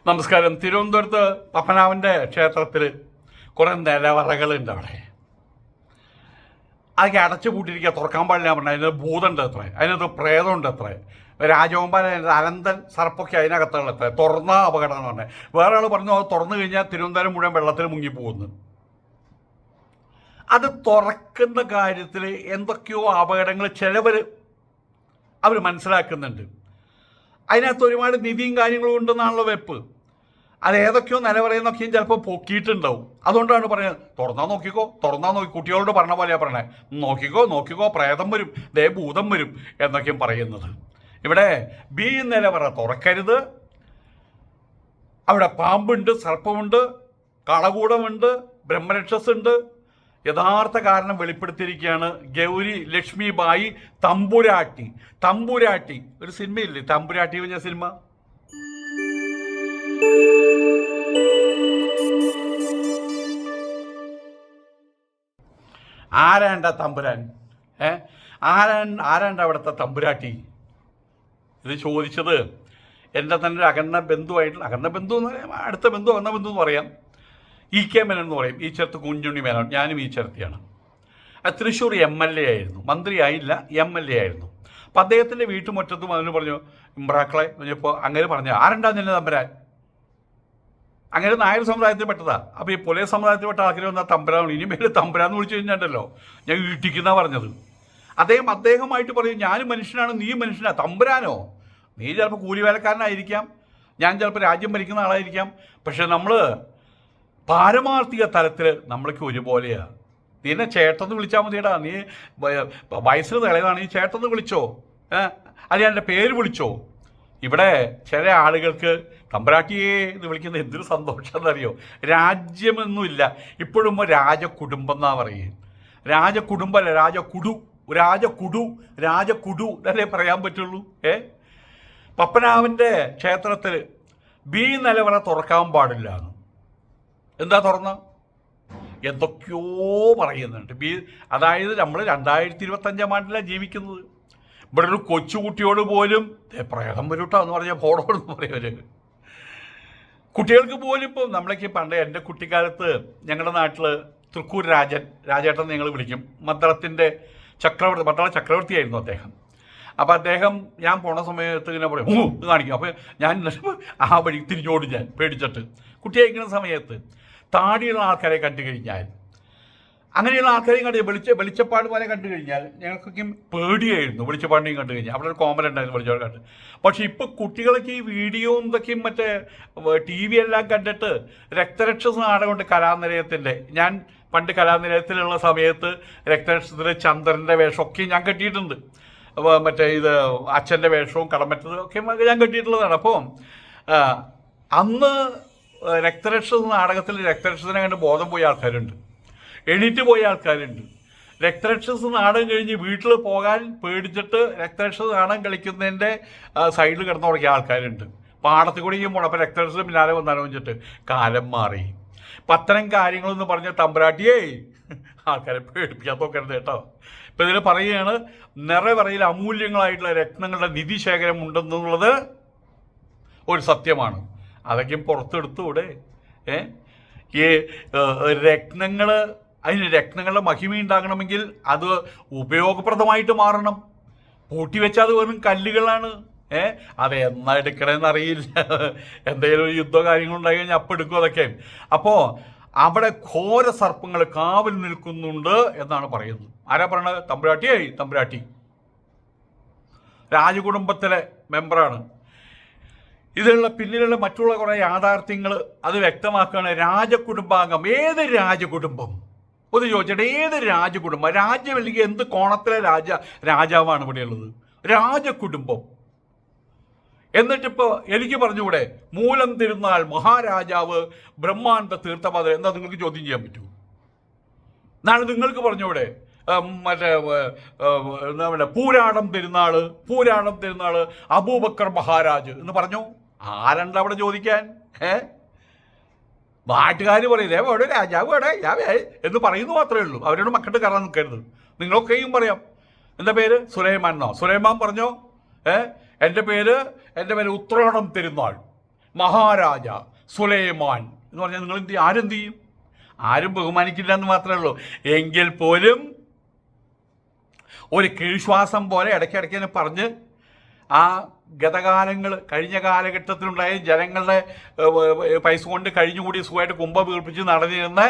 നമസ്കാരം. തിരുവനന്തപുരത്ത് പത്മനാഭൻ്റെ ക്ഷേത്രത്തിൽ കുറേ നിലവറകളുണ്ട്. അവിടെ അതൊക്കെ അടച്ചു പൂട്ടിയിരിക്കുക, തുറക്കാൻ പാടില്ല പറഞ്ഞാൽ അതിനകത്ത് ഭൂതമുണ്ട് അത്ര, അതിനകത്ത് പ്രേതമുണ്ട് അത്ര, രാജഗോപാൽ അനന്തൻ സർപ്പൊക്കെ അതിനകത്തുള്ള എത്ര, തുറന്ന അപകടം എന്ന് പറഞ്ഞത്. വേറെ ആൾ പറഞ്ഞു അത് തുറന്നു കഴിഞ്ഞാൽ തിരുവനന്തപുരം മുഴുവൻ വെള്ളത്തിൽ മുങ്ങിപ്പോകുന്നു. അത് തുറക്കുന്ന കാര്യത്തിൽ എന്തൊക്കെയോ അപകടങ്ങൾ ചിലവർ അവർ മനസ്സിലാക്കുന്നുണ്ട്. അതിനകത്ത് ഒരുപാട് നിധിയും കാര്യങ്ങളും ഉണ്ടെന്നാണല്ലോ വെപ്പ്. അത് ഏതൊക്കെയോ നിലവറയെന്നൊക്കെയും ചിലപ്പോൾ പൊക്കിയിട്ടുണ്ടാവും. അതുകൊണ്ടാണ് പറയുന്നത് തുറന്നാൽ നോക്കിക്കോ, തുറന്നാൽ നോക്കി, കുട്ടികളോട് പറഞ്ഞ പോലെയാണ് പറയണേ, നോക്കിക്കോ പ്രേതം വരും, ഭൂതം വരും എന്നൊക്കെയും പറയുന്നത്. ഇവിടെ ബി നിലവറ തുറക്കരുത്, അവിടെ പാമ്പുണ്ട്, സർപ്പമുണ്ട്, കളകൂടമുണ്ട്, ബ്രഹ്മരക്ഷസുണ്ട്. യഥാർത്ഥ കാരണം വെളിപ്പെടുത്തിയിരിക്കുകയാണ് ഗൗരി ലക്ഷ്മി ബായി തമ്പുരാട്ടി. ഒരു സിനിമയില്ലേ തമ്പുരാട്ടി പറഞ്ഞ സിനിമ? ആരാണ്ട തമ്പുരാൻ? ആരാണ്ട അവിടുത്തെ തമ്പുരാട്ടി? ഇത് ചോദിച്ചത് എൻ്റെ തന്നെ ഒരു അകന്ന ബന്ധു എന്ന് പറയാം, അടുത്ത ബന്ധു എന്ന് പറയാം, EK മേനോൻ എന്ന് പറയും, ഈച്ചരത്ത് കുഞ്ഞുണ്ണി മേനോൻ. ഞാനും ഈച്ചരത്തിയാണ്. തൃശ്ശൂർ MLA ആയിരുന്നു, മന്ത്രിയായില്ല, MLA ആയിരുന്നു. അപ്പം അദ്ദേഹത്തിൻ്റെ വീട്ടുമുറ്റത്തും അതിന് പറഞ്ഞു ഇമ്രാക്കളെ പറഞ്ഞപ്പോൾ അങ്ങനെ പറഞ്ഞു ആരുണ്ടാ നിന്നെ തമ്പുരാൻ? അങ്ങനെ നായർ സമുദായത്തിൽ പെട്ടതാ. അപ്പോൾ ഈ പുലയ സമുദായത്തിൽ പെട്ട ആൾക്കാർ വന്നാൽ തമ്പുരാൻ, ഇനിമേൽ തമ്പുരാന്ന് വിളിച്ചു കഴിഞ്ഞിട്ടുണ്ടല്ലോ ഞാൻ ഇട്ടിക്കുന്ന പറഞ്ഞത്. അദ്ദേഹമായിട്ട് പറയും ഞാനും മനുഷ്യനാണ്, നീ മനുഷ്യനാ, തമ്പുരാനോ? നീ ചിലപ്പോൾ കൂലിവേലക്കാരനായിരിക്കാം, ഞാൻ ചിലപ്പോൾ രാജ്യം ഭരിക്കുന്ന ആളായിരിക്കാം. പക്ഷെ നമ്മൾ പാരമാർത്ഥിക തലത്തിൽ നമ്മൾക്ക് ഒരുപോലെയാണ്. നീ എന്നെ ചേട്ടന്ന് വിളിച്ചാൽ മതിയടാ, നീ വയസ്സിന് നിളയതാണ്, നീ ചേട്ടന്ന് വിളിച്ചോ, അല്ലെങ്കിൽ എൻ്റെ പേര് വിളിച്ചോ. ഇവിടെ ചില ആളുകൾക്ക് തമ്പുരാട്ടിയെ എന്ന് വിളിക്കുന്ന എന്തൊരു സന്തോഷം എന്നറിയോ. രാജ്യമൊന്നുമില്ല, ഇപ്പോഴും രാജകുടുംബം എന്നാ പറയുക. രാജകുടുംബമല്ല, രാജകുടു എന്നല്ലേ പറയാൻ പറ്റുള്ളൂ. പത്മനാഭൻ്റെ ക്ഷേത്രത്തിൽ ബി നിലവറ തുറക്കാൻ പാടില്ല. എന്താ തുറന്ന? എന്തൊക്കെയോ പറയുന്നുണ്ട്. അതായത് നമ്മൾ 2025 ആണ്ടിലാണ് ജീവിക്കുന്നത്. ഇവിടെ ഒരു കൊച്ചുകുട്ടിയോട് പോലും പ്രേതം വരൂട്ടോ എന്ന് പറഞ്ഞാൽ പോടോടെന്ന് പറയവര്. കുട്ടികൾക്ക് പോലും ഇപ്പോൾ നമ്മളൊക്കെ പണ്ട് എൻ്റെ കുട്ടിക്കാലത്ത് ഞങ്ങളുടെ നാട്ടിൽ തൃക്കൂർ രാജേട്ടൻ ഞങ്ങൾ വിളിക്കും. മദ്ദള ചക്രവർത്തിയായിരുന്നു അദ്ദേഹം. അപ്പോൾ അദ്ദേഹം ഞാൻ പോണ സമയത്ത് ഇങ്ങനെ പറയും ഇത് കാണിക്കും. അപ്പോൾ ഞാൻ ആ വഴി തിരിഞ്ഞോടും, ഞാൻ പേടിച്ചിട്ട്. കുട്ടിയായിരിക്കുന്ന സമയത്ത് താടിയുള്ള ആൾക്കാരെ കണ്ടു കഴിഞ്ഞാൽ, അങ്ങനെയുള്ള ആൾക്കാരെയും വെളിച്ചപ്പാട് പോലെ കണ്ടു കഴിഞ്ഞാൽ ഞങ്ങൾക്കൊക്കെ പേടിയായിരുന്നു. വെളിച്ചപ്പാടിനെയും കണ്ടു കഴിഞ്ഞാൽ അവിടെ ഒരു കോമൻ ഉണ്ടായിരുന്നു വെളിച്ചപ്പാട് കണ്ട്. പക്ഷേ ഇപ്പോൾ കുട്ടികളൊക്കെ ഈ വീഡിയോയും ഇതൊക്കെയും മറ്റേ TV എല്ലാം കണ്ടിട്ട് രക്തരക്ഷസ നാടകമുണ്ട് കലാനിലയത്തിൻ്റെ. ഞാൻ പണ്ട് കലാനിലയത്തിലുള്ള സമയത്ത് രക്തരക്ഷസത്തിൽ ചന്ദ്രൻ്റെ വേഷമൊക്കെ ഞാൻ കെട്ടിയിട്ടുണ്ട്. മറ്റേ ഇത് അച്ഛൻ്റെ വേഷവും കടമറ്റതും ഒക്കെ ഞാൻ കെട്ടിയിട്ടുള്ളതാണ്. അപ്പോൾ അന്ന് രക്തരക്ഷസ നാടകത്തിൽ രക്തരക്ഷസിനെ കണ്ട് ബോധം പോയ ആൾക്കാരുണ്ട്, എണീറ്റ് പോയ ആൾക്കാരുണ്ട്. രക്തരക്ഷസ് നാടകം കഴിഞ്ഞ് വീട്ടിൽ പോകാൻ പേടിച്ചിട്ട് രക്തരക്ഷസ് നാടകം കളിക്കുന്നതിൻ്റെ സൈഡിൽ കിടന്നുറങ്ങിയ ആൾക്കാരുണ്ട്. പാടത്ത് കൂടിയും പോകണം. അപ്പോൾ രക്തരക്ഷസ് പിന്നാലെ വന്നാലോ വെച്ചിട്ട് കാലം മാറി. അത്തരം കാര്യങ്ങളെന്ന് പറഞ്ഞ തമ്പുരാട്ടിയേ ആൾക്കാരെ പേടിപ്പിക്കാൻ നോക്കരുത് കേട്ടോ. ഇപ്പം ഇതിൽ പറയുകയാണ് നിറവറയിൽ അമൂല്യങ്ങളായിട്ടുള്ള രത്നങ്ങളുടെ നിധി ശേഖരം ഉണ്ടെന്നുള്ളത് ഒരു സത്യമാണ്. അതൊക്കെ പുറത്തെടുത്തൂടെ? ഈ രത്നങ്ങളുടെ മഹിമ ഉണ്ടാകണമെങ്കിൽ അത് ഉപയോഗപ്രദമായിട്ട് മാറണം. പൂട്ടിവെച്ചാൽ അത് വെറും കല്ലുകളാണ്. അത് എന്നാ എടുക്കണമെന്ന് അറിയില്ല. എന്തെങ്കിലും ഒരു യുദ്ധ കാര്യങ്ങളുണ്ടായി കഴിഞ്ഞാൽ അപ്പം എടുക്കും അതൊക്കെ. അപ്പോൾ അവിടെ ഘോര സർപ്പങ്ങൾ കാവൽ നിൽക്കുന്നുണ്ട് എന്നാണ് പറയുന്നത്. ആരാ പറയണത്? തമ്പുരാട്ടി രാജകുടുംബത്തിലെ മെമ്പറാണ്. ഇതിലുള്ള പിന്നിലുള്ള മറ്റുള്ള കുറേ യാഥാർത്ഥ്യങ്ങൾ അത് വ്യക്തമാക്കുകയാണ്. രാജകുടുംബാംഗം. ഏത് രാജകുടുംബം? ഒന്ന് ചോദിച്ചിട്ട് ഏത് രാജകുടുംബം? രാജ്യമല്ലെങ്കിൽ എന്ത് കോണത്തിലെ രാജാവാണ് ഇവിടെയുള്ളത്? രാജകുടുംബം. എന്നിട്ടിപ്പോൾ എനിക്ക് പറഞ്ഞുകൂടെ മൂലം തിരുനാൾ മഹാരാജാവ് ബ്രഹ്മാനന്ദ തീർത്ഥപാദർ എന്താ നിങ്ങൾക്ക് ചോദ്യം ചെയ്യാൻ പറ്റൂ? നാളെ നിങ്ങൾക്ക് പറഞ്ഞൂടെ മറ്റേ എന്താ പറയുക പൂരാടം തിരുനാൾ അബൂബക്കർ മഹാരാജ് എന്ന് പറഞ്ഞു? ആരണ്ട അവിടെ ചോദിക്കാൻ? നാട്ടുകാർ പറയില്ലേ എവിടെ രാജാവ് എവിടെ എന്ന് പറയുന്നു മാത്രമേ ഉള്ളൂ. അവരോട് മക്കട്ട് കയറാൻ നിൽക്കരുത്. നിങ്ങളൊക്കെയും പറയാം. എന്താ പേര്? സുലൈമാൻ എന്നോ? സുലൈമാൻ പറഞ്ഞോ എൻ്റെ പേര് ഉത്രാടം തിരുനാൾ. മഹാരാജ സുലൈമാൻ എന്ന് പറഞ്ഞാൽ നിങ്ങൾ ആരെന്ത് ചെയ്യും? ആരും ബഹുമാനിക്കില്ല എന്ന് മാത്രമേ ഉള്ളൂ. എങ്കിൽ പോലും ഒരു കീഴ്ശ്വാസം പോലെ ഇടയ്ക്കിടയ്ക്ക് പറഞ്ഞ് ആ ഗതകാലങ്ങൾ കഴിഞ്ഞ കാലഘട്ടത്തിലുണ്ടായ ജനങ്ങളുടെ പൈസ കൊണ്ട് കഴിഞ്ഞുകൂടി സുഖമായിട്ട് കുംഭ വീർപ്പിച്ച് നടന്നിരുന്ന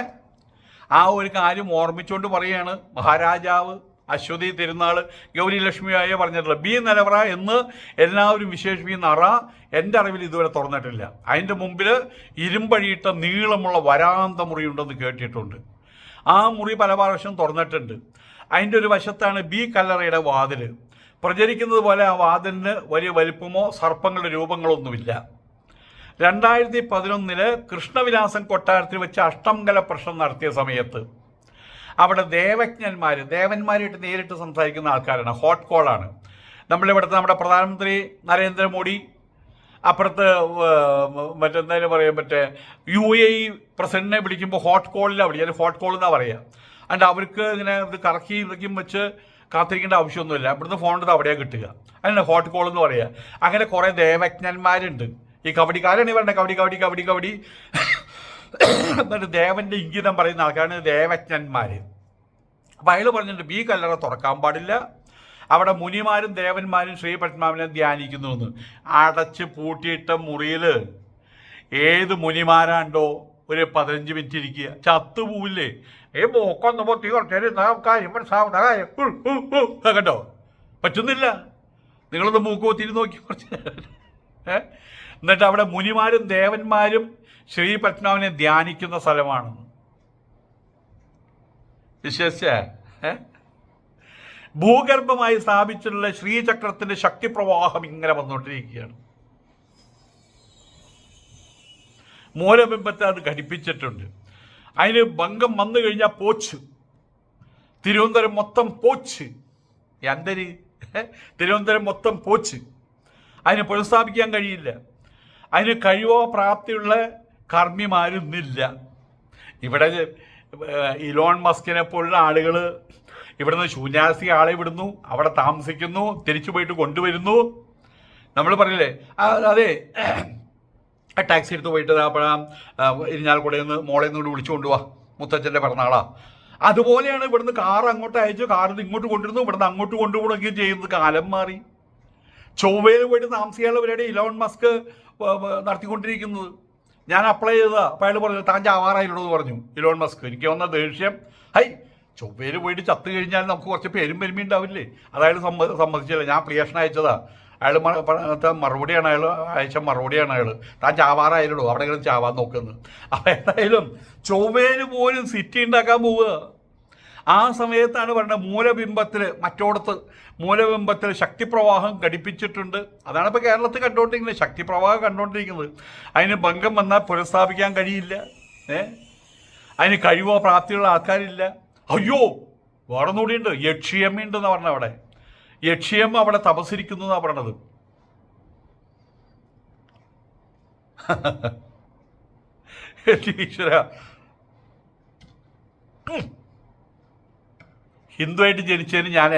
ആ ഒരു കാര്യം ഓർമ്മിച്ചുകൊണ്ട് പറയുകയാണ് മഹാരാജാവ് അശ്വതി തിരുനാൾ ഗൗരി ലക്ഷ്മിയായ പറഞ്ഞിട്ടുള്ളത്. ബി നിലവറ എന്ന് എല്ലാവരും വിശേഷിപ്പിക്കുന്ന അറ എൻ്റെ അറിവിൽ ഇതുവരെ തുറന്നിട്ടില്ല. അതിൻ്റെ മുമ്പിൽ ഇരുമ്പഴിയിട്ട നീളമുള്ള വരാന്ത മുറിയുണ്ടെന്ന് കേട്ടിട്ടുണ്ട്. ആ മുറി പല പ്രാവശ്യം തുറന്നിട്ടുണ്ട്. അതിൻ്റെ ഒരു വശത്താണ് ബി കല്ലറയുടെ വാതിൽ. പ്രചരിക്കുന്നത് പോലെ ആ വാതിലിന് വലിയ വലിപ്പമോ സർപ്പങ്ങളുടെ രൂപങ്ങളൊന്നുമില്ല. 2011 കൃഷ്ണവിലാസൻ കൊട്ടാരത്തിൽ വെച്ച് അഷ്ടമംഗല പ്രശ്നം നടത്തിയ സമയത്ത് അവിടെ ദേവന്മാരായിട്ട് നേരിട്ട് സംസാരിക്കുന്ന ആൾക്കാരാണ്. ഹോട്ട് കോളാണ്. നമ്മളിവിടുത്തെ നമ്മുടെ പ്രധാനമന്ത്രി നരേന്ദ്രമോദി, അപ്പുറത്ത് മറ്റെന്തായാലും പറയാൻ UAE പ്രസിഡന്റിനെ വിളിക്കുമ്പോൾ ഹോട്ട് കോളിലാണ് വിളിക്കുക. ഹോട്ട് കോൾ എന്നാണ് പറയുക. അണ്ട് അവർക്ക് ഇങ്ങനെ ഇത് കറക്കി ഇതൊക്കെയും വെച്ച് കാത്തിരിക്കേണ്ട ആവശ്യമൊന്നുമില്ല. ഇവിടുന്ന് ഫോൺ എടുത്ത് അവിടെയാണ് കിട്ടുക. അതിനാണ് ഹോട്ട് കോൾ എന്ന് പറയുക. അങ്ങനെ കുറേ ദേവജ്ഞന്മാരുണ്ട്. ഈ കബഡിക്കാരാണ് ഇവരുടെ കബഡി എന്നിട്ട് ദേവന്റെ ഇംഗിതം പറയുന്ന ആൾക്കാരാണ് ദേവജ്ഞന്മാർ. അപ്പം അയാൾ പറഞ്ഞിട്ടുണ്ട് ബി കല്ലറ തുറക്കാൻ പാടില്ല, അവിടെ മുനിമാരും ദേവന്മാരും ശ്രീപത്മാവിനെ ധ്യാനിക്കുന്നുവെന്ന്. അടച്ച് പൂട്ടിയിട്ട മുറിയിൽ ഏത് മുനിമാരാണ്ടോ ഒരു 15 മിനിറ്റ് ഇരിക്കുക, ചത്തുപോവില്ലേ? മോക്കൊന്ന് പൊത്തി കേട്ടോ, പറ്റുന്നില്ല. നിങ്ങളൊന്ന് മൂക്ക് പൊത്തിരി നോക്കി കുറച്ച്. എന്നിട്ട് അവിടെ മുനിമാരും ദേവന്മാരും ശ്രീപത്മാവിനെ ധ്യാനിക്കുന്ന സ്ഥലമാണ്. വിശ്വസിച്ച ഭൂഗർഭമായി സ്ഥാപിച്ചിട്ടുള്ള ശ്രീചക്രത്തിന്റെ ശക്തിപ്രവാഹം ഇങ്ങനെ വന്നുകൊണ്ടിരിക്കുകയാണ്. മൂലബിംബത്തെ അത് ഘടിപ്പിച്ചിട്ടുണ്ട്. അതിന് ഭംഗം വന്നു കഴിഞ്ഞാൽ പോച്ച്. തിരുവനന്തപുരം മൊത്തം പോച്ച്. എന്തര് തിരുവനന്തപുരം മൊത്തം പോച്ച്. അതിന് പുനഃസ്ഥാപിക്കാൻ കഴിയില്ല. അതിന് കഴിവോ പ്രാപ്തിയുള്ള കർമ്മിമാരൊന്നുമില്ല. ഇവിടെ ഇലോൺ മസ്കിനെ പോലുള്ള ആളുകൾ ഇവിടുന്ന് ശൂന്യാസ്തി ആളെ വിടുന്നു, അവിടെ താമസിക്കുന്നു, തിരിച്ചു പോയിട്ട് കൊണ്ടുവരുന്നു. നമ്മൾ പറഞ്ഞില്ലേ അതെ ടാക്സി എടുത്ത് പോയിട്ട് അപ്പോഴാം ഇരിഞ്ഞാൽക്കുടയിൽ നിന്ന് മോളെ നിന്ന് വിളിച്ചു കൊണ്ടുപോവാ, മുത്തച്ഛൻ്റെ പിറന്നാളാ. അതുപോലെയാണ് ഇവിടുന്ന് കാർ അങ്ങോട്ട് അയച്ചു, കാറിൽ ഇങ്ങോട്ട് കൊണ്ടിരുന്നു, ഇവിടുന്ന് അങ്ങോട്ട് കൊണ്ടുപോകണമെങ്കിൽ ചെയ്യുന്നത്. കാലം മാറി. ചൊവ്വയിൽ പോയിട്ട് താമസിക്കാനുള്ള പരിപാടി ഇലോൺ മസ്ക് നടത്തിക്കൊണ്ടിരിക്കുന്നത്. ഞാൻ അപ്ലൈ ചെയ്തതാ. അപ്പോൾ അയാൾ പറഞ്ഞു താൻ ചാവാറായില്ലോ എന്ന് പറഞ്ഞു ഇലോൺ മസ്ക്. എനിക്ക് വന്ന ദേഷ്യം, ചൊവ്വയിൽ പോയിട്ട് ചത്തു കഴിഞ്ഞാൽ നമുക്ക് കുറച്ച് പെരുമ ഉണ്ടാവില്ലേ? അതായത് സമ്മതിച്ചില്ല. ഞാൻ അപ്ലിക്കേഷൻ അയച്ചതാ. അയാൾ മറുപടിയാണ് അയച്ച മറുപടിയാണ് താൻ ചാവാറായാലോ, അവിടെ കിടന്ന് ചാവാൻ നോക്കുന്നത്. അപ്പം ഏതായാലും ചൊവ്വയിൽ പോലും സിറ്റി ഉണ്ടാക്കാൻ പോവുക. ആ സമയത്താണ് പറഞ്ഞത് മൂലബിംബത്തിൽ ശക്തിപ്രവാഹം ഘടിപ്പിച്ചിട്ടുണ്ട്. അതാണ് ഇപ്പോൾ കേരളത്തിൽ കണ്ടുകൊണ്ടിരിക്കുന്നത്, ശക്തിപ്രവാഹം കണ്ടുകൊണ്ടിരിക്കുന്നത്. അതിന് ഭംഗം വന്നാൽ പുനഃസ്ഥാപിക്കാൻ കഴിയില്ല. അതിന് കഴിവോ പ്രാപ്തിയുള്ള ആൾക്കാരില്ല. അയ്യോ വേറെ കൂടിയുണ്ട്, യക്ഷിയമ്മയുണ്ടെന്ന് പറഞ്ഞ അവിടെ. യക്ഷിയമ്മ അവിടെ തപസ്സിരിക്കുന്നു എന്നാണ് പറയണത്. ഈശ്വര, ഹിന്ദുവായിട്ട് ജനിച്ചതിന് ഞാൻ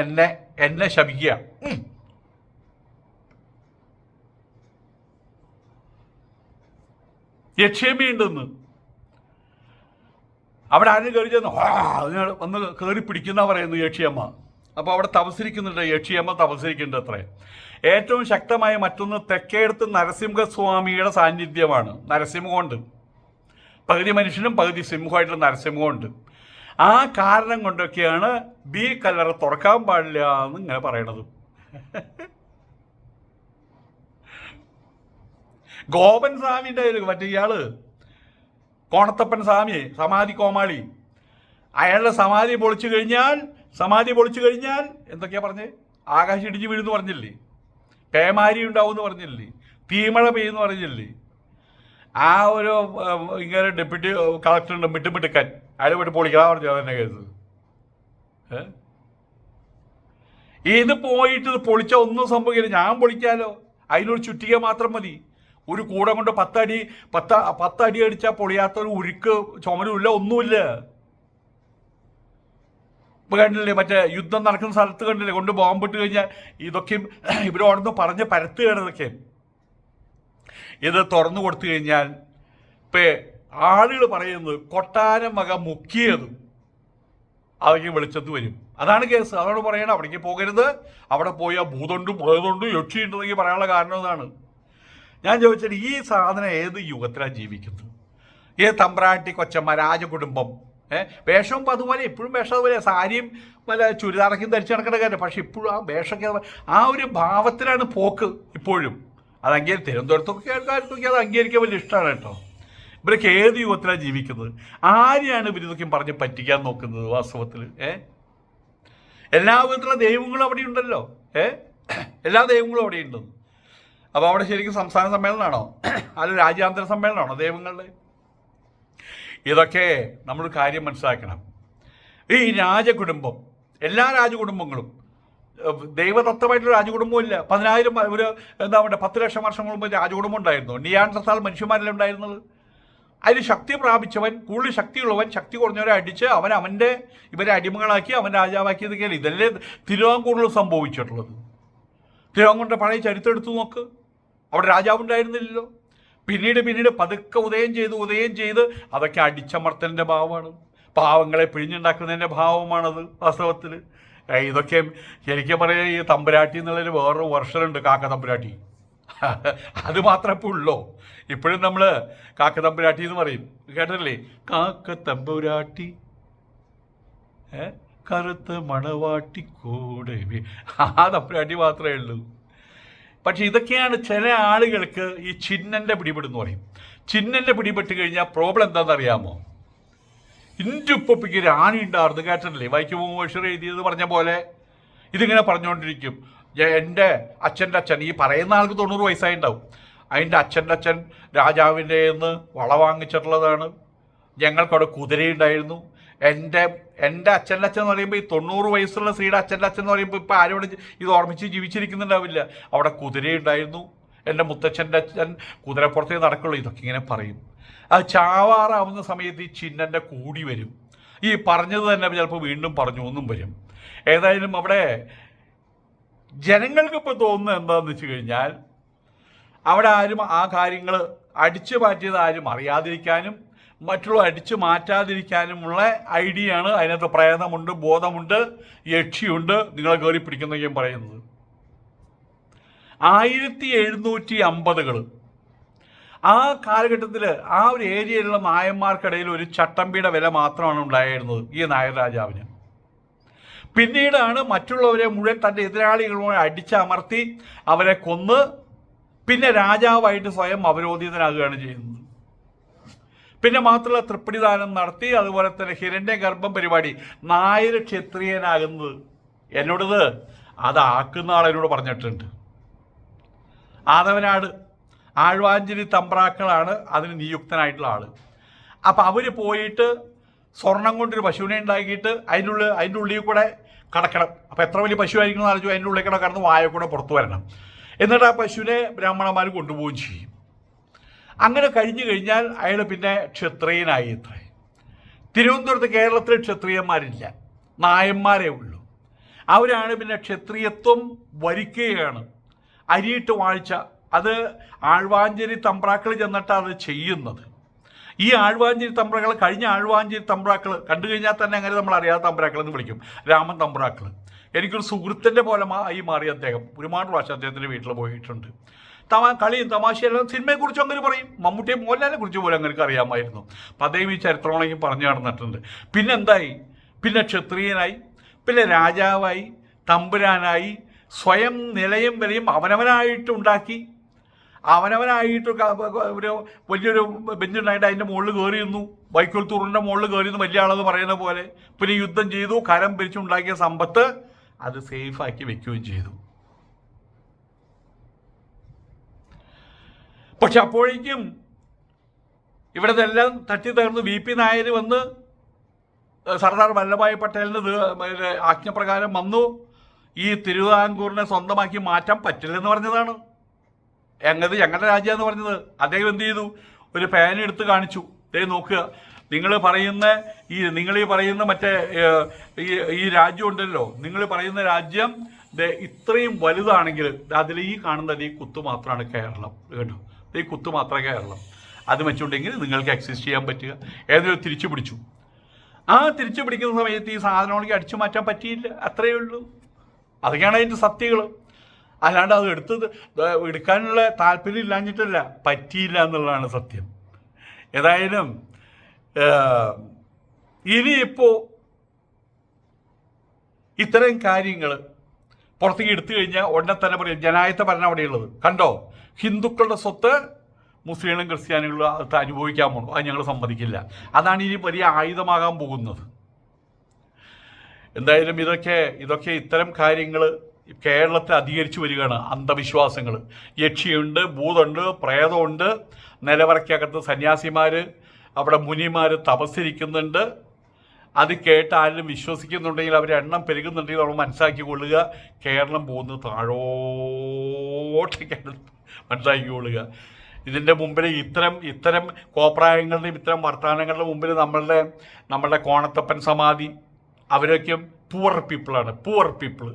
എന്നെ ശപിക്കുക. യക്ഷിയമ്മയുണ്ടെന്ന് അവിടെ ആരും കയറി ചെന്ന് വന്ന് കയറി പിടിക്കുന്ന പറയുന്നു യക്ഷിയമ്മ. അപ്പോൾ അവിടെ തപസ്സിരിക്കുന്നുണ്ട്, യക്ഷിയമ്മ തപസ്സിരിക്കുന്നുണ്ട് അത്രേ. ഏറ്റവും ശക്തമായ മറ്റൊന്ന് തെക്കേടത്ത് നരസിംഹസ്വാമിയുടെ സാന്നിധ്യമാണ്. നരസിംഹമുണ്ട്, പകുതി മനുഷ്യനും പകുതി സിംഹമായിട്ടുള്ള നരസിംഹമുണ്ട്. ആ കാരണം കൊണ്ടൊക്കെയാണ് ബി കല്ലറ തുറക്കാൻ പാടില്ല എന്ന് ഇങ്ങനെ പറയണത്. ഗോപൻ സ്വാമിൻ്റെ മറ്റേ ഇയാള് കോണത്തപ്പൻ സ്വാമി, സമാധി കോമാളി, അയാളുടെ സമാധി പൊളിച്ചു കഴിഞ്ഞാൽ എന്തൊക്കെയാ പറഞ്ഞേ? ആകാശം ഇടിഞ്ഞു വീഴുന്നു പറഞ്ഞില്ലേ, പേമാരി ഉണ്ടാവും എന്ന് പറഞ്ഞില്ലേ, തീമഴ പെയ്യുന്നു പറഞ്ഞില്ലേ. ആ ഒരു ഇങ്ങനെ ഡെപ്യൂട്ടി കളക്ടറുണ്ട് മിട്ടുമിട്ടുക്കൻ, അയാൾ പോയിട്ട് പൊളിക്കാൻ പറഞ്ഞു. അതെന്നെ കേസ് ഇത് പോയിട്ട് ഇത് പൊളിച്ചാൽ ഒന്നും സംഭവിക്കില്ല. ഞാൻ പൊളിക്കാലോ, അതിനൊരു ചുറ്റിക മാത്രം മതി. ഒരു കൂടം കൊണ്ട് 10 അടി അടിച്ചാൽ പൊളിയാത്തൊരു ഉരുക്ക് ചുമരുമില്ല, ഒന്നുമില്ല. ഇപ്പം കണ്ടില്ലേ മറ്റേ യുദ്ധം നടക്കുന്ന സ്ഥലത്ത് കണ്ടില്ലേ, കൊണ്ട് ബോംബിട്ട് കഴിഞ്ഞാൽ ഇതൊക്കെയും ഇവരോടൊന്ന് പറഞ്ഞ് പരത്തുകയാണ്. ഇതൊക്കെ ഇത് തുറന്നു കൊടുത്തു കഴിഞ്ഞാൽ ഇപ്പം ആളുകൾ പറയുന്നത് കൊട്ടാരം വക മുക്കിയതും അതൊക്കെ വെളിച്ചത്ത് വരും. അതാണ് കേസ്. അതോട് പറയണം അവിടേക്ക് പോകരുത്, അവിടെ പോയാൽ ഭൂതമുണ്ട് പ്രേതമുണ്ട് യക്ഷിയുണ്ടെന്നൊക്കെ പറയാനുള്ള കാരണം ഇതാണ്. ഞാൻ ചോദിച്ചാൽ ഈ സാധനം ഏത് യുഗത്തിലാണ് ജീവിക്കുന്നത്? ഈ തമ്പ്രാട്ടി കൊച്ചമ്മ രാജകുടുംബം വേഷവും ഇപ്പം അതുപോലെ ഇപ്പോഴും വേഷം അതുപോലെ സാരിയും വല്ല ചുരിദാറൊക്കെയും ധരിച്ച് നടക്കേണ്ട കാര്യം. പക്ഷെ ഇപ്പോഴും ആ വേഷമൊക്കെ ആ ഒരു ഭാവത്തിലാണ് പോക്ക് ഇപ്പോഴും. അത് തിരുവനന്തപുരത്തൊക്കെ ആൾക്കാർക്കൊക്കെ അത് അംഗീകരിക്കാൻ വലിയ ഇഷ്ടമാണ് കേട്ടോ. ഇവരൊക്കെ ഏത് യുഗത്തിലാണ് ജീവിക്കുന്നത്? ആരെയാണ് ഇവരിതൊക്കെ പറഞ്ഞ് പറ്റിക്കാൻ നോക്കുന്നത് വാസ്തവത്തിൽ? എല്ലാ വിധത്തിലുള്ള ദൈവങ്ങളും അവിടെ ഉണ്ടല്ലോ. എല്ലാ ദൈവങ്ങളും അവിടെ ഉണ്ട്. അപ്പോൾ അവിടെ ശരിക്കും സംസ്ഥാന സമ്മേളനമാണോ അല്ല രാജ്യാന്തര സമ്മേളനമാണോ ദൈവങ്ങളുടെ? ഇതൊക്കെ നമ്മൾ കാര്യം മനസ്സിലാക്കണം. ഈ രാജകുടുംബം, എല്ലാ രാജകുടുംബങ്ങളും ദൈവതത്വമായിട്ടുള്ള രാജകുടുംബവും ഇല്ല. 10,000 ഒരു എന്താ പറയുക 10 ലക്ഷം വർഷം മുമ്പ് രാജകുടുംബം ഉണ്ടായിരുന്നു. നിയാൻഡർതാൽ മനുഷ്യന്മാരെല്ലാം ഉണ്ടായിരുന്നത്. അതിൽ ശക്തി പ്രാപിച്ചവൻ, കൂടുതൽ ശക്തിയുള്ളവൻ ശക്തി കുറഞ്ഞവരെ അടിച്ച് ഇവരെ അടിമകളാക്കി അവൻ രാജാവാക്കിയതൊക്കെയല്ല. ഇതല്ലേ തിരുവാങ്കൂറിൽ സംഭവിച്ചിട്ടുള്ളത്. തിരുവാങ്കൂറിൻ്റെ പഴയ ചരിത്രം എടുത്തു നോക്ക്. അവിടെ രാജാവുണ്ടായിരുന്നില്ലല്ലോ. പിന്നീട് പതുക്കെ ഉദയം ചെയ്ത് അതൊക്കെ അടിച്ചമർത്തലിൻ്റെ ഭാവമാണ്. പാവങ്ങളെ പിഴിഞ്ഞുണ്ടാക്കുന്നതിൻ്റെ ഭാവമാണത് വാസ്തവത്തിൽ. ഇതൊക്കെ ശരിക്കും പറയാം ഈ തമ്പുരാട്ടി എന്നുള്ളൊരു വേറൊരു വർഷനുണ്ട്, കാക്ക തമ്പുരാട്ടി. അത് മാത്രമേ ഇപ്പോൾ ഉള്ളൂ. ഇപ്പോഴും നമ്മൾ കാക്ക തമ്പുരാട്ടി എന്ന് പറയും, കേട്ടില്ലേ? കാക്ക തമ്പുരാട്ടി കറുത്ത മണവാട്ടി കൂടെ, ആ തമ്പുരാട്ടി മാത്രമേ ഉള്ളൂ. പക്ഷെ ഇതൊക്കെയാണ് ചില ആളുകൾക്ക് ഈ ചിഹ്നൻ്റെ പിടിപെടുന്ന് പറയും. ചിഹ്നൻ്റെ പിടിപെട്ട് കഴിഞ്ഞാൽ പ്രോബ്ലം എന്താണെന്ന് അറിയാമോ? എൻ്റെ ഉപ്പയ്ക്ക് രാണി ഉണ്ടായിരുന്നു, കേട്ടിട്ടില്ലേ? വൈക്കം മുഹമ്മദ് എഴുതിയത് പറഞ്ഞ പോലെ ഇതിങ്ങനെ പറഞ്ഞുകൊണ്ടിരിക്കും. എൻ്റെ അച്ഛൻ്റെ അച്ഛൻ, ഈ പറയുന്ന ആൾക്ക് 90 വയസ്സായി ഉണ്ടാവും, അതിൻ്റെ അച്ഛൻ്റെ അച്ഛൻ രാജാവിൻ്റെ നിന്ന് വള വാങ്ങിച്ചിട്ടുള്ളതാണ്. ഞങ്ങൾക്കവിടെ കുതിരയുണ്ടായിരുന്നു. എൻ്റെ അച്ഛൻ്റെ അച്ഛൻ എന്ന് പറയുമ്പോൾ ഈ 90 വയസ്സുള്ള സ്ത്രീയുടെ അച്ഛൻ്റെ അച്ഛൻ എന്ന് പറയുമ്പോൾ ഇപ്പോൾ ആരും ഇത് ഓർമ്മിച്ച് ജീവിച്ചിരിക്കുന്നുണ്ടാവില്ല. അവിടെ കുതിരയുണ്ടായിരുന്നു. എൻ്റെ മുത്തച്ഛൻ്റെ അച്ഛൻ കുതിരപ്പുറത്തേ നടക്കുള്ളൂ. ഇതൊക്കെ ഇങ്ങനെ പറയും. അത് ചാവാറാവുന്ന സമയത്ത് ഈ ചിഹ്നൻ്റെ കൂടി വരും. ഈ പറഞ്ഞത് തന്നെ ചിലപ്പോൾ വീണ്ടും പറഞ്ഞു ഒന്നും വരും. ഏതായാലും അവിടെ ജനങ്ങൾക്കിപ്പോൾ തോന്നുന്നത് എന്താണെന്ന് വെച്ച് കഴിഞ്ഞാൽ അവിടെ ആരും ആ കാര്യങ്ങൾ അടിച്ചു മാറ്റിയത് ആരും അറിയാതിരിക്കാനും മറ്റുള്ള അടിച്ചു മാറ്റാതിരിക്കാനുമുള്ള ഐഡിയ ആണ്. അതിനകത്ത് പ്രേതമുണ്ട്, ബോധമുണ്ട്, യക്ഷിയുണ്ട്, നിങ്ങളെ കയറി പിടിക്കുന്നതൊക്കെയും പറയുന്നത്. 1750-കൾ ആ കാലഘട്ടത്തിൽ ആ ഒരു ഏരിയയിലുള്ള നായന്മാർക്കിടയിൽ ഒരു ചട്ടമ്പിയുടെ വില മാത്രമാണ് ഉണ്ടായിരുന്നത് ഈ നായർ രാജാവിന്. പിന്നീടാണ് മറ്റുള്ളവരെ മുഴുവൻ തൻ്റെ എതിരാളികളുമായി അടിച്ചമർത്തി അവരെ കൊന്ന് പിന്നെ രാജാവായിട്ട് സ്വയം അവരോധിതനാകുകയാണ് ചെയ്യുന്നത്. പിന്നെ മാത്രമല്ല തൃപ്പടിദാനം നടത്തി, അതുപോലെ തന്നെ ഹിരണ്യഗർഭം പരിപാടി, നായർ ക്ഷത്രിയനാകുന്നത്. എന്നോടത് അതാക്കുന്ന ആളെന്നോട് പറഞ്ഞിട്ടുണ്ട്. ആദവനാട് ആഴ്വാഞ്ചേരി തമ്പ്രാക്കളാണ് അതിന് നിയുക്തനായിട്ടുള്ള ആൾ. അപ്പം അവർ പോയിട്ട് സ്വർണം കൊണ്ടൊരു പശുവിനെ ഉണ്ടാക്കിയിട്ട് അതിൻ്റെ ഉള്ളിൽ കൂടെ കടക്കണം. അപ്പോൾ എത്ര വലിയ പശു ആയിരിക്കണം എന്ന് ആലോചിച്ചു. അതിൻ്റെ ഉള്ളിൽ കൂടെ കടന്ന് വായ കൂടെ പുറത്തു വരണം. എന്നിട്ട് ആ പശുവിനെ ബ്രാഹ്മണന്മാർ കൊണ്ടുപോവുകയും ചെയ്യും. അങ്ങനെ കഴിഞ്ഞു കഴിഞ്ഞാൽ അയാൾ പിന്നെ ക്ഷത്രിയനായി. ഇത്ര തിരുവനന്തപുരത്ത് കേരളത്തിൽ ക്ഷത്രിയന്മാരില്ല, നായന്മാരേ ഉള്ളൂ. അവരാണ് പിന്നെ ക്ഷത്രിയത്വം വരിക്കുകയാണ്. അരിയിട്ട് വാഴ്ച അത് ആഴ്വാഞ്ചേരി തമ്പ്രാക്കൾ ചെന്നിട്ടാണ് അത് ചെയ്യുന്നത്. ഈ ആഴ്വാഞ്ചേരി തമ്പ്രാക്കൾ, കഴിഞ്ഞ ആഴ്വാഞ്ചേരി തമ്പ്രാക്കൾ കണ്ടു കഴിഞ്ഞാൽ തന്നെ അങ്ങനെ നമ്മൾ അറിയാത്ത തമ്പ്രാക്കൾ എന്ന് വിളിക്കും, രാമൻ തമ്പ്രാക്കൾ. എനിക്കൊരു സുഹൃത്തിൻ്റെ പോലെ മാറി അദ്ദേഹം. ഒരുപാട് പ്രാവശ്യം അദ്ദേഹത്തിൻ്റെ വീട്ടിൽ പോയിട്ടുണ്ട്. കളിയും തമാശയെല്ലാം സിനിമയെക്കുറിച്ചും അങ്ങനെ പറയും. മമ്മൂട്ടിയെ മോഹൻലാലിനെ കുറിച്ച് പോലും അങ്ങനെ അറിയാമായിരുന്നു. അപ്പം അദ്ദേഹം ഈ ചരിത്രമാണെങ്കിൽ പറഞ്ഞു നടന്നിട്ടുണ്ട്. പിന്നെ എന്തായി? പിന്നെ ക്ഷത്രിയനായി, പിന്നെ രാജാവായി, തമ്പുരാനായി, സ്വയം നിലയും വിലയും അവനവനായിട്ടുണ്ടാക്കി. അവനവനായിട്ട് ഒരു വലിയൊരു ബെഞ്ചുണ്ടായിട്ട് അതിൻ്റെ മുകളിൽ കയറിയിരുന്നു. വൈക്കോൽ തൂറിൻ്റെ മുകളിൽ കയറിയിരുന്നു വലിയ ആളെന്ന് പറയുന്ന പോലെ. പിന്നെ യുദ്ധം ചെയ്തു, കരം പിരിച്ചുണ്ടാക്കിയ സമ്പത്ത് അത് സേഫാക്കി വെക്കുകയും ചെയ്തു. പക്ഷെ അപ്പോഴേക്കും ഇവിടെ എല്ലാം തട്ടി തകർന്ന് VP നായർ വന്ന് സർദാർ വല്ലഭായ് പട്ടേലിന് ആജ്ഞപ്രകാരം വന്നു. ഈ തിരുവിതാംകൂറിനെ സ്വന്തമാക്കി മാറ്റാൻ പറ്റില്ലെന്ന് പറഞ്ഞതാണ്. ഞങ്ങളുടെ രാജ്യമെന്ന് പറഞ്ഞത്. അദ്ദേഹം എന്ത് ചെയ്തു? ഒരു പേന എടുത്ത് കാണിച്ചു. നോക്കുക, നിങ്ങൾ പറയുന്ന മറ്റേ ഈ രാജ്യം ഉണ്ടല്ലോ, നിങ്ങൾ പറയുന്ന രാജ്യം ഇത്രയും വലുതാണെങ്കിൽ അതിൽ ഈ കാണുന്നത് ഈ കുത്തു മാത്രമാണ് കേരളം. കേട്ടോ, ഈ കുത്ത് മാത്രമേ കേരളം. അത് വെച്ചുകൊണ്ടെങ്കിൽ നിങ്ങൾക്ക് എക്സിസ്റ്റ് ചെയ്യാൻ പറ്റുക. ഏതൊരു തിരിച്ചു പിടിച്ചു. ആ തിരിച്ചു പിടിക്കുന്ന സമയത്ത് ഈ സാധനങ്ങളൊക്കെ അടിച്ചു മാറ്റാൻ പറ്റിയില്ല. അത്രയേ ഉള്ളൂ. അതൊക്കെയാണ് അതിൻ്റെ സത്യങ്ങൾ. അല്ലാണ്ട് അത് എടുക്കാനുള്ള താല്പര്യം ഇല്ലാഞ്ഞിട്ടല്ല, പറ്റിയില്ല എന്നുള്ളതാണ് സത്യം. ഏതായാലും ഇനിയിപ്പോൾ ഇത്തരം കാര്യങ്ങൾ പുറത്തേക്ക് എടുത്തു കഴിഞ്ഞാൽ ഉടനെ തന്നെ പറയും ജനായത്ത ഭരണം അവിടെയുള്ളത് കണ്ടോ, ഹിന്ദുക്കളുടെ സ്വത്ത് മുസ്ലിങ്ങളും ക്രിസ്ത്യാനികളും അത് അനുഭവിക്കാൻ പോകുന്നു, അത് ഞങ്ങൾ സമ്മതിക്കില്ല. അതാണ് ഇനി വലിയ ആയുധമാകാൻ പോകുന്നത്. എന്തായാലും ഇതൊക്കെ ഇത്തരം കാര്യങ്ങൾ കേരളത്തിൽ അധികരിച്ചു വരികയാണ്. അന്ധവിശ്വാസങ്ങൾ, യക്ഷിയുണ്ട്, ഭൂതമുണ്ട്, പ്രേതമുണ്ട്, നിലവറയ്ക്കകത്ത് സന്യാസിമാർ, അവിടെ മുനിമാർ തപസ്സിരിക്കുന്നുണ്ട്. അത് കേട്ട് ആരും വിശ്വസിക്കുന്നുണ്ടെങ്കിൽ അവരുടെ എണ്ണം പെരുകുന്നുണ്ടെങ്കിൽ നമ്മൾ മനസ്സിലാക്കിക്കൊള്ളുക, കേരളം പോകുന്നത് താഴോട്ടേക്കാണ്. മനസ്സിലാക്കിക്കൊള്ളുക. ഇതിൻ്റെ മുമ്പിൽ ഇത്തരം കോപ്രായങ്ങളുടെയും ഇത്തരം വർത്തമാനങ്ങളുടെ മുമ്പിൽ നമ്മളുടെ കോണത്തപ്പൻ സമാധി അവരൊക്കെ പൂവർ പീപ്പിളാണ്. Poor people